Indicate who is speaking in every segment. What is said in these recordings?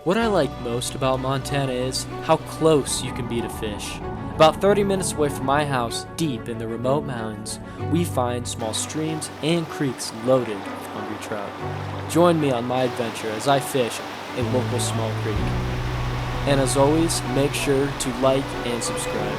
Speaker 1: What I like most about Montana is how close you can be to fish. About 30 minutes away from my house, deep in the remote mountains, we find small streams and creeks loaded with hungry trout. Join me on my adventure as I fish a local small creek. And as always, make sure to like and subscribe.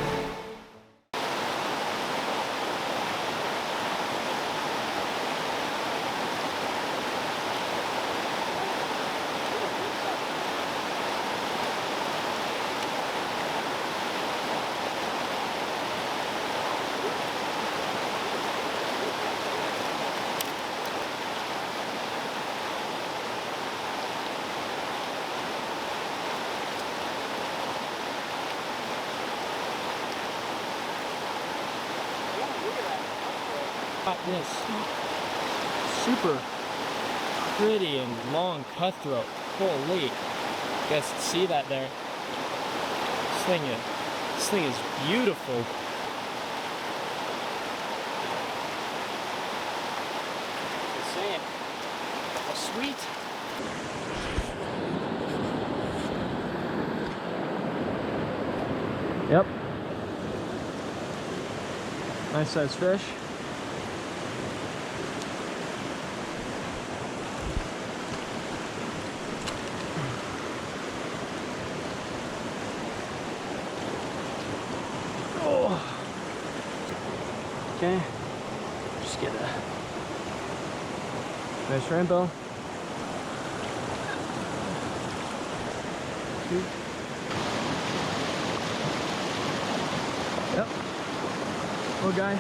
Speaker 2: This super pretty and long cutthroat. Holy, you guys see that there? This thing is beautiful. Just saying, how sweet. Yep. Nice size fish. Okay, just get a nice rainbow. Yep. Oh, guy.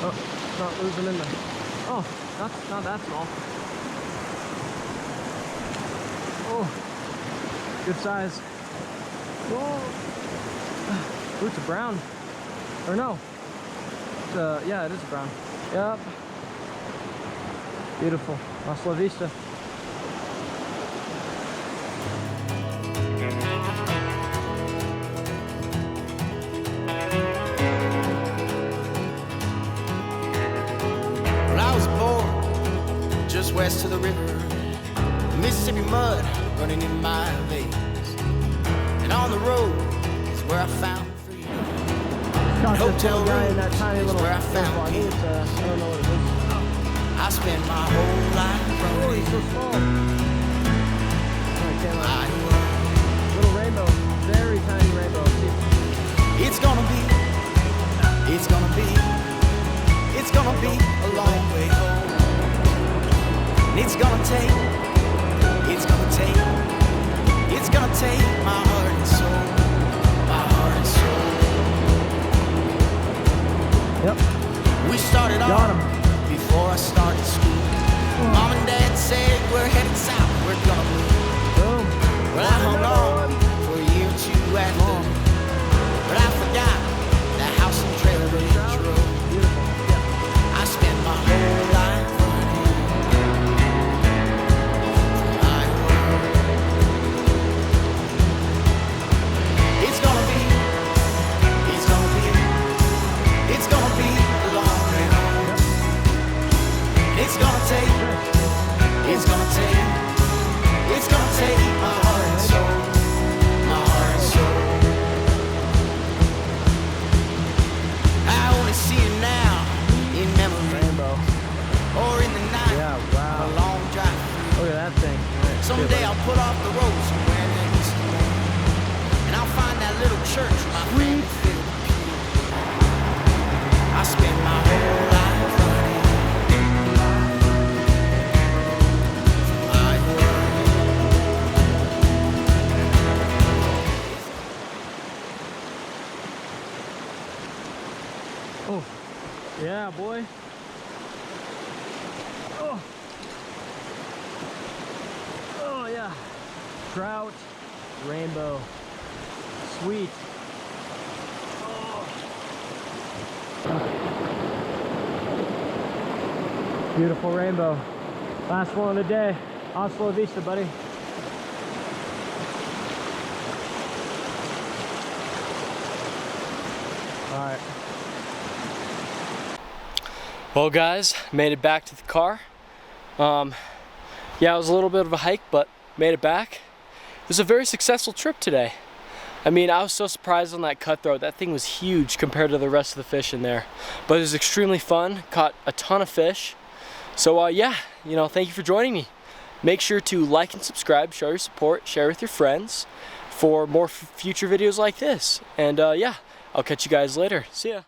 Speaker 2: Oh, not losing in there. Oh, not that small. Oh, good size. Oh, ooh, it's a brown. Or no. Yeah, it is a brown. Yep. Beautiful. Hasta la vista.
Speaker 3: Well, I was born just west of the river, Mississippi mud running in my veins, and on the road is where I found hotel
Speaker 2: guy
Speaker 3: room
Speaker 2: in that tiny
Speaker 3: is
Speaker 2: little
Speaker 3: where I found peace.
Speaker 2: I don't know what it is.
Speaker 3: I spent my whole life
Speaker 2: Oh, he's so small.
Speaker 3: I
Speaker 2: Little rainbow, very tiny rainbow.
Speaker 3: It's gonna be a long way home. And it's gonna take my heart and soul, my heart and soul.
Speaker 2: Yep.
Speaker 3: We started off before I started school. Mom and Dad said we're headed south, we're gonna move.
Speaker 2: Boom.
Speaker 3: Well, I hung on for a year or two after, but I forgot the house and trailer we drove. I spent my whole life running from my world. It's gonna be a long way home. It's gonna take my heart and soul, my heart and soul. I only see it now in memory,
Speaker 2: Rainbow.
Speaker 3: or in the night,
Speaker 2: Yeah, wow.
Speaker 3: a long drive.
Speaker 2: Look at that thing.
Speaker 3: Someday I'll put off the road somewhere near this morning, and I'll find that little church my family filled with pew. I spent my whole life running from my world.
Speaker 2: Oh, yeah, boy. Oh, oh yeah. Trout, rainbow, sweet. Oh. Beautiful rainbow. Last one of the day. Hasta la vista, buddy. All right.
Speaker 1: Well guys, made it back to the car. Yeah, it was a little bit of a hike, but made it back. It was a very successful trip today. I mean, I was so surprised on that cutthroat. That thing was huge compared to the rest of the fish in there. But it was extremely fun, caught a ton of fish. So yeah, thank you for joining me. Make sure to like and subscribe, show your support, share with your friends for more future videos like this. And yeah, I'll catch you guys later. See ya.